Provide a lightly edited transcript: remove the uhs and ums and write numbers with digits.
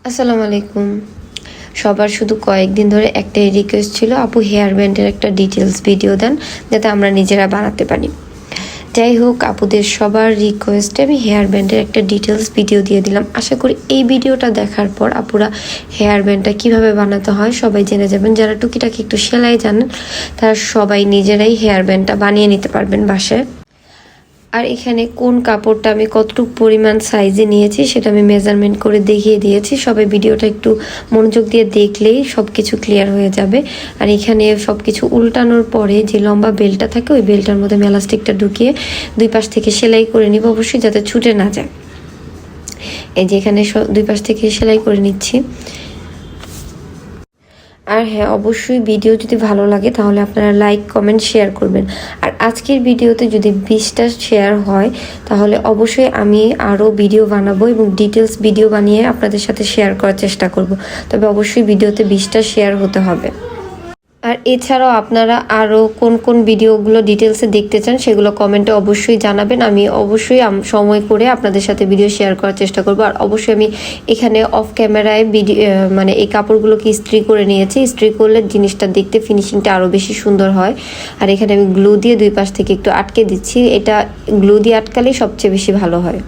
আসসালামু আলাইকুম। সবার শুধু কয়েকদিন ধরে একটাই রিকোয়েস্ট ছিল, আপু হেয়ার ব্যান্ডের একটা ডিটেলস ভিডিও দেন যাতে আমরা নিজেরা বানাতে পারি। যাই হোক, আপুদের সবার রিকোয়েস্টে আমি হেয়ার ব্যান্ডের একটা ডিটেলস ভিডিও দিয়ে দিলাম। আশা করি এই ভিডিওটা দেখার পর আপুরা হেয়ার ব্যান্ডটা কীভাবে বানাতে হয় সবাই জেনে যাবেন। যারা টুকিটাকি একটু সেলাই জানেন তারা সবাই নিজেরাই হেয়ার ব্যান্ডটা বানিয়ে নিতে পারবেন বাসায়। আর এখানে কোন কাপড়টা আমি কতটুকু পরিমাণ সাইজে নিয়েছি সেটা আমি মেজারমেন্ট করে দেখিয়ে দিয়েছি। সবাই ভিডিওটা একটু মনোযোগ দিয়ে দেখলেই সব কিছু ক্লিয়ার হয়ে যাবে। আর এখানে সব কিছু উল্টানোর পরে যে লম্বা বেলটা থাকে ওই বেলটার মধ্যে মেলাস্টিকটা ঢুকিয়ে দুই পাশ থেকে সেলাই করে নিব, অবশ্যই যাতে ছুটে না যায়। এই যে এখানে দুই পাশ থেকে সেলাই করে নিচ্ছি। আর হ্যাঁ, অবশ্যই ভিডিও যদি ভালো লাগে তাহলে আপনারা লাইক কমেন্ট শেয়ার করবেন। আর আজকের ভিডিওতে যদি 20টা শেয়ার হয় তাহলে অবশ্যই আমি আরও ভিডিও বানাবো এবং ডিটেলস ভিডিও বানিয়ে আপনাদের সাথে শেয়ার করার চেষ্টা করব। তবে অবশ্যই ভিডিওতে 20টা শেয়ার হতে হবে। আর এছাড়াও আপনারা আরও কোন কোন ভিডিওগুলো ডিটেলসে দেখতে চান সেগুলো কমেন্টে অবশ্যই জানাবেন। আমি অবশ্যই সময় করে আপনাদের সাথে ভিডিও শেয়ার করার চেষ্টা করব। আর অবশ্যই আমি এখানে অফ ক্যামেরায় ভিডিও মানে এই কাপড়গুলোকে ইস্ত্রি করে নিয়েছি। ইস্ত্রি করলে জিনিসটা দেখতে ফিনিশিংটা আরও বেশি সুন্দর হয়। আর এখানে আমি গ্লু দিয়ে দুই পাশ থেকে একটু আটকে দিচ্ছি। এটা গ্লু দিয়ে আটকালেই সবচেয়ে বেশি ভালো হয়।